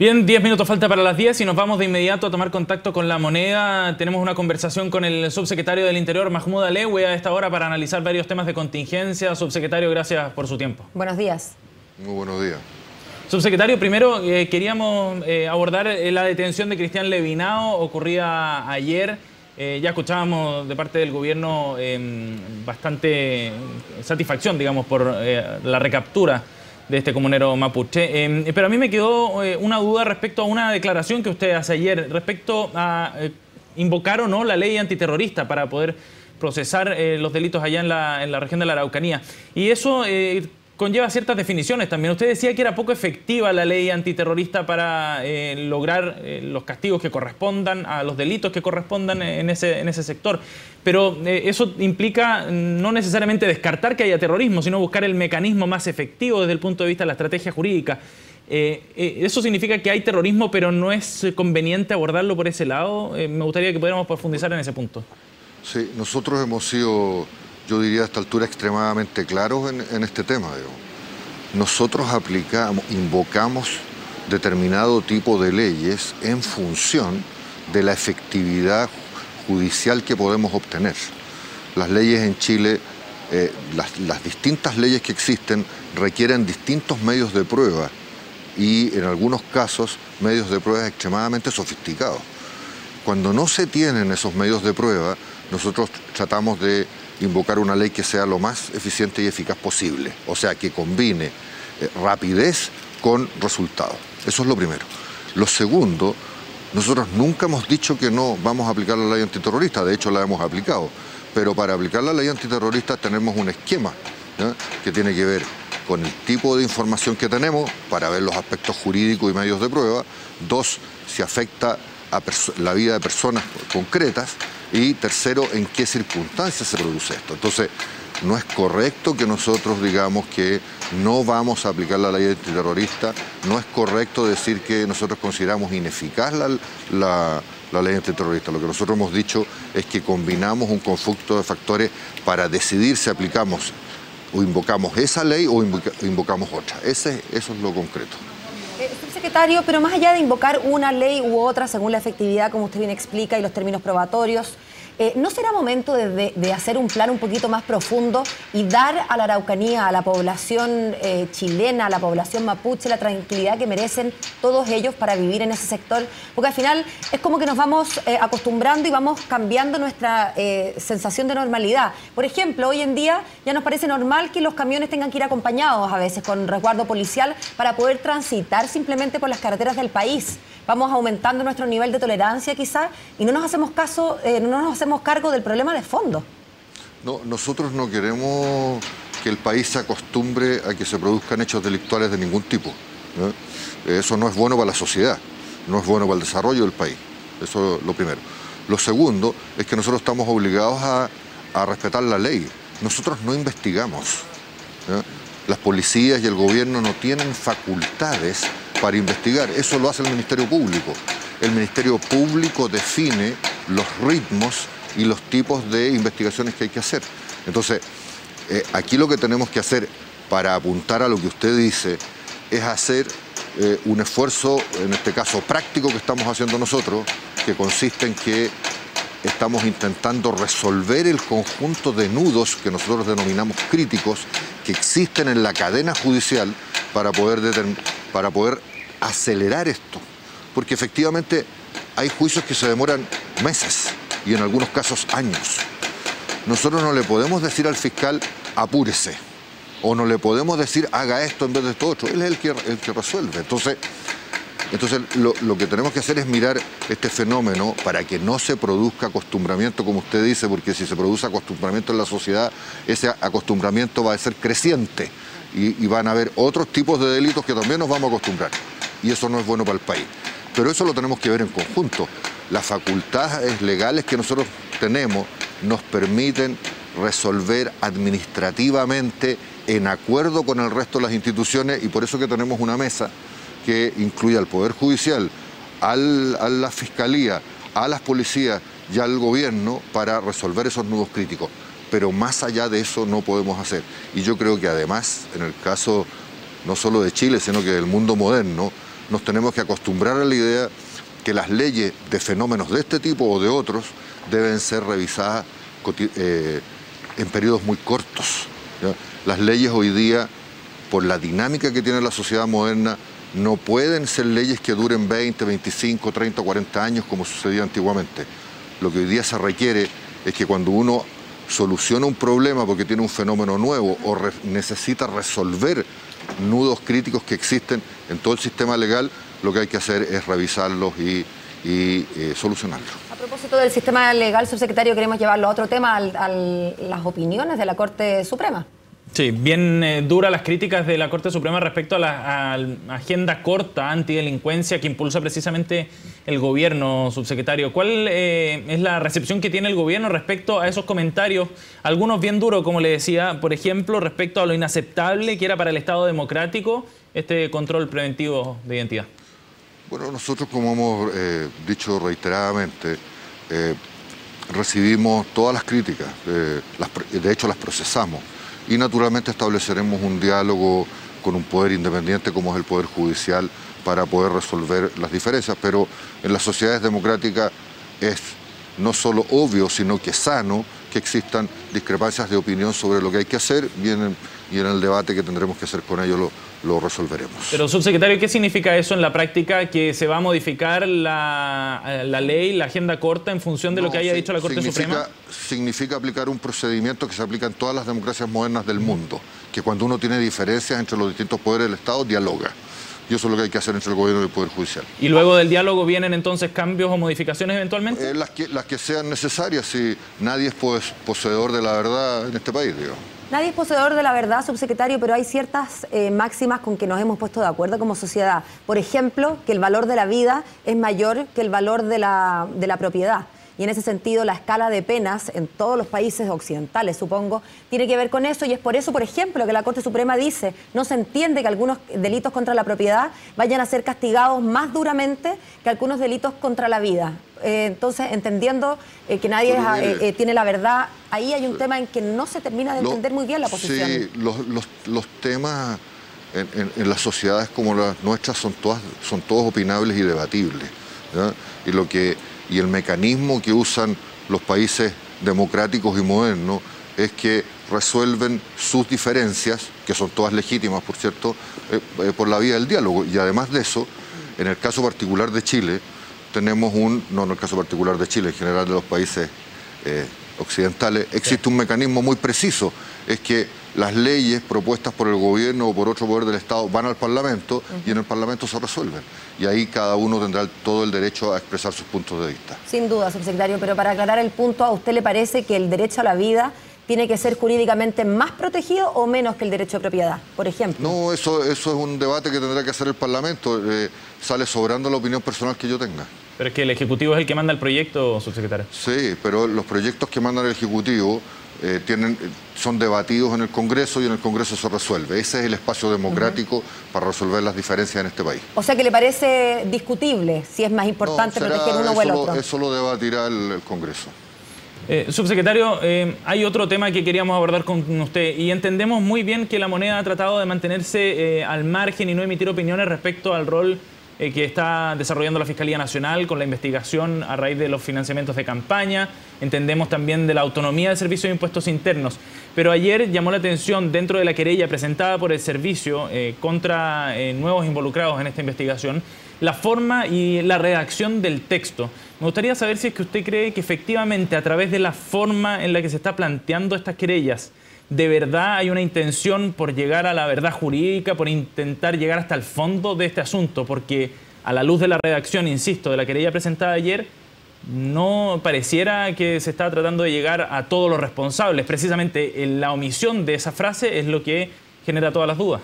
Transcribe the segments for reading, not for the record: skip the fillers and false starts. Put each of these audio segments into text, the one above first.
Bien, 10 minutos falta para las 10 y nos vamos de inmediato a tomar contacto con La Moneda. Tenemos una conversación con el subsecretario del Interior, Mahmoud Alewi, a esta hora para analizar varios temas de contingencia. Subsecretario, gracias por su tiempo. Buenos días. Muy buenos días. Subsecretario, primero queríamos abordar la detención de Cristian Levinao, ocurrida ayer. Ya escuchábamos de parte del gobierno bastante satisfacción, digamos, por la recaptura de este comunero mapuche. Pero a mí me quedó una duda respecto a una declaración que usted hace ayer, respecto a invocar o no la ley antiterrorista para poder procesar los delitos allá en la región de la Araucanía. Y eso conlleva ciertas definiciones también. Usted decía que era poco efectiva la ley antiterrorista para lograr los castigos que correspondan a los delitos que correspondan en ese sector. Pero eso implica no necesariamente descartar que haya terrorismo, sino buscar el mecanismo más efectivo desde el punto de vista de la estrategia jurídica. ¿Eso significa que hay terrorismo, pero no es conveniente abordarlo por ese lado? Me gustaría que pudiéramos profundizar en ese punto. Sí, nosotros hemos sido, yo diría a esta altura, extremadamente claros en este tema. Nosotros invocamos determinado tipo de leyes en función de la efectividad judicial que podemos obtener. Las leyes en Chile, las distintas leyes que existen requieren distintos medios de prueba y en algunos casos medios de prueba extremadamente sofisticados. Cuando no se tienen esos medios de prueba, nosotros tratamos de invocar una ley que sea lo más eficiente y eficaz posible, o sea, que combine rapidez con resultados. Eso es lo primero. Lo segundo, nosotros nunca hemos dicho que no vamos a aplicar la ley antiterrorista, de hecho la hemos aplicado, pero para aplicar la ley antiterrorista tenemos un esquema, ¿no?, que tiene que ver con el tipo de información que tenemos para ver los aspectos jurídicos y medios de prueba. Dos, si afecta a la vida de personas concretas. Y tercero, en qué circunstancias se produce esto. Entonces, no es correcto que nosotros digamos que no vamos a aplicar la ley antiterrorista, no es correcto decir que nosotros consideramos ineficaz la ley antiterrorista. Lo que nosotros hemos dicho es que combinamos un conjunto de factores para decidir si aplicamos o invocamos esa ley o invocamos otra. Eso es lo concreto. Subsecretario, pero más allá de invocar una ley u otra según la efectividad, como usted bien explica, y los términos probatorios, ¿no será momento de hacer un plan un poquito más profundo y dar a la Araucanía, a la población chilena, a la población mapuche, la tranquilidad que merecen todos ellos para vivir en ese sector? Porque al final es como que nos vamos acostumbrando y vamos cambiando nuestra sensación de normalidad. Por ejemplo, hoy en día ya nos parece normal que los camiones tengan que ir acompañados a veces con resguardo policial para poder transitar simplemente por las carreteras del país. Vamos aumentando nuestro nivel de tolerancia quizás y no nos hacemos cargo del problema de fondo. No, nosotros no queremos que el país se acostumbre a que se produzcan hechos delictuales de ningún tipo, ¿no? Eso no es bueno para la sociedad, no es bueno para el desarrollo del país. Eso es lo primero. Lo segundo es que nosotros estamos obligados a respetar la ley. Nosotros no investigamos, ¿no? Las policías y el gobierno no tienen facultades para investigar. Eso lo hace el Ministerio Público. El Ministerio Público define los ritmos y los tipos de investigaciones que hay que hacer. Entonces, aquí lo que tenemos que hacer para apuntar a lo que usted dice es hacer un esfuerzo, en este caso práctico, que estamos haciendo nosotros, que consiste en que estamos intentando resolver el conjunto de nudos que nosotros denominamos críticos que existen en la cadena judicial para poder acelerar esto. Porque efectivamente hay juicios que se demoran meses y en algunos casos años. Nosotros no le podemos decir al fiscal apúrese o no le podemos decir haga esto en vez de esto otro. Él es el que resuelve. Entonces lo que tenemos que hacer es mirar este fenómeno para que no se produzca acostumbramiento, como usted dice, porque si se produce acostumbramiento en la sociedad, ese acostumbramiento va a ser creciente y van a haber otros tipos de delitos que también nos vamos a acostumbrar. Y eso no es bueno para el país. Pero eso lo tenemos que ver en conjunto. Las facultades legales que nosotros tenemos nos permiten resolver administrativamente en acuerdo con el resto de las instituciones y por eso que tenemos una mesa que incluye al Poder Judicial, a la Fiscalía, a las policías y al gobierno para resolver esos nudos críticos. Pero más allá de eso no podemos hacer. Y yo creo que además, en el caso no solo de Chile, sino que del mundo moderno, nos tenemos que acostumbrar a la idea que las leyes de fenómenos de este tipo o de otros deben ser revisadas en periodos muy cortos, ¿ya? Las leyes hoy día, por la dinámica que tiene la sociedad moderna, no pueden ser leyes que duren 20, 25, 30, 40 años como sucedía antiguamente. Lo que hoy día se requiere es que cuando uno soluciona un problema porque tiene un fenómeno nuevo o necesita resolver nudos críticos que existen en todo el sistema legal, lo que hay que hacer es revisarlos y solucionarlos. A propósito del sistema legal, subsecretario, queremos llevarlo a otro tema, a las opiniones de la Corte Suprema. Sí, bien duras las críticas de la Corte Suprema respecto a la agenda corta antidelincuencia que impulsa precisamente el gobierno, subsecretario. ¿Cuál es la recepción que tiene el gobierno respecto a esos comentarios? Algunos bien duros, como le decía, por ejemplo, respecto a lo inaceptable que era para el Estado democrático este control preventivo de identidad. Bueno, nosotros, como hemos dicho reiteradamente, recibimos todas las críticas, de hecho las procesamos. Y naturalmente estableceremos un diálogo con un poder independiente como es el Poder Judicial para poder resolver las diferencias, pero en las sociedades democráticas es no solo obvio, sino que sano que existan discrepancias de opinión sobre lo que hay que hacer y en el debate que tendremos que hacer con ellos lo resolveremos. Pero, subsecretario, ¿qué significa eso en la práctica? ¿Que se va a modificar la ley, la agenda corta, en función de lo que haya dicho la Corte Suprema? Significa aplicar un procedimiento que se aplica en todas las democracias modernas del mundo, que cuando uno tiene diferencias entre los distintos poderes del Estado, dialoga. Y eso es lo que hay que hacer entre el gobierno y el Poder Judicial. ¿Y luego del diálogo vienen entonces cambios o modificaciones eventualmente? Las que sean necesarias, si nadie es poseedor de la verdad en este país, digo. Nadie es poseedor de la verdad, subsecretario, pero hay ciertas máximas con que nos hemos puesto de acuerdo como sociedad. Por ejemplo, que el valor de la vida es mayor que el valor de la propiedad. Y en ese sentido, la escala de penas en todos los países occidentales, supongo, tiene que ver con eso. Y es por eso, por ejemplo, que la Corte Suprema dice no se entiende que algunos delitos contra la propiedad vayan a ser castigados más duramente que algunos delitos contra la vida. Entonces, entendiendo que nadie tiene la verdad, ahí hay un tema en que no se termina de entender muy bien la posición. Sí, los temas en las sociedades como las nuestras son todos opinables y debatibles, ¿ya? Y el mecanismo que usan los países democráticos y modernos es que resuelven sus diferencias, que son todas legítimas, por cierto, por la vía del diálogo. Y además de eso, en el caso particular de Chile, tenemos no en el caso particular de Chile, en general de los países occidentales, existe un mecanismo muy preciso, es que las leyes propuestas por el gobierno o por otro poder del Estado van al Parlamento y en el Parlamento se resuelven. Y ahí cada uno tendrá todo el derecho a expresar sus puntos de vista. Sin duda, subsecretario, pero para aclarar el punto, ¿a usted le parece que el derecho a la vida tiene que ser jurídicamente más protegido o menos que el derecho de propiedad, por ejemplo? No, eso es un debate que tendrá que hacer el Parlamento. Sale sobrando la opinión personal que yo tenga. Pero es que el Ejecutivo es el que manda el proyecto, subsecretario. Sí, pero los proyectos que manda el Ejecutivo son debatidos en el Congreso y en el Congreso se resuelve. Ese es el espacio democrático para resolver las diferencias en este país. O sea que le parece discutible si es más importante proteger uno o el otro. Eso lo debatirá el Congreso. Subsecretario, hay otro tema que queríamos abordar con usted y entendemos muy bien que la moneda ha tratado de mantenerse al margen y no emitir opiniones respecto al rol que está desarrollando la Fiscalía Nacional con la investigación a raíz de los financiamientos de campaña. Entendemos también de la autonomía del Servicio de Impuestos Internos. Pero ayer llamó la atención, dentro de la querella presentada por el servicio contra nuevos involucrados en esta investigación, la forma y la redacción del texto. Me gustaría saber si es que usted cree que efectivamente a través de la forma en la que se está planteando estas querellas, de verdad hay una intención por llegar a la verdad jurídica, por intentar llegar hasta el fondo de este asunto, porque a la luz de la redacción, insisto, de la querella presentada ayer, no pareciera que se está tratando de llegar a todos los responsables. Precisamente la omisión de esa frase es lo que genera todas las dudas.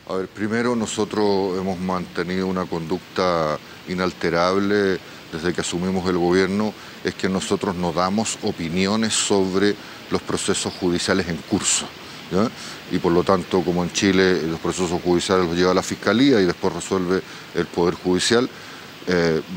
A ver, primero nosotros hemos mantenido una conducta inalterable desde que asumimos el gobierno, es que nosotros no damos opiniones sobre los procesos judiciales en curso, ¿ya? Y por lo tanto, como en Chile los procesos judiciales los lleva la Fiscalía y después resuelve el Poder Judicial,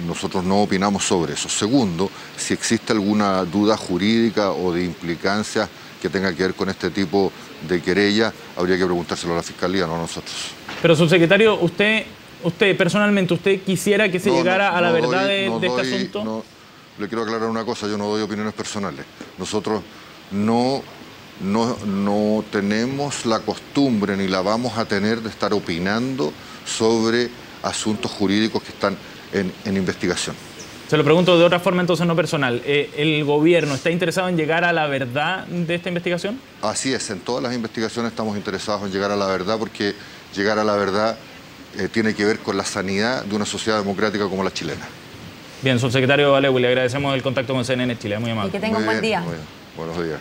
nosotros no opinamos sobre eso. Segundo, si existe alguna duda jurídica o de implicancias que tenga que ver con este tipo de querella, habría que preguntárselo a la Fiscalía, no a nosotros. Pero, subsecretario, usted Usted, personalmente, ¿usted quisiera que se llegara a la verdad de este asunto? No, le quiero aclarar una cosa, yo no doy opiniones personales. Nosotros no tenemos la costumbre ni la vamos a tener de estar opinando sobre asuntos jurídicos que están en investigación. Se lo pregunto de otra forma, entonces no personal. ¿El gobierno está interesado en llegar a la verdad de esta investigación? Así es, en todas las investigaciones estamos interesados en llegar a la verdad, porque llegar a la verdad tiene que ver con la sanidad de una sociedad democrática como la chilena. Bien, subsecretario Alewi, le agradecemos el contacto con CNN Chile, muy amable. Y que tenga un buen día. Buenos días.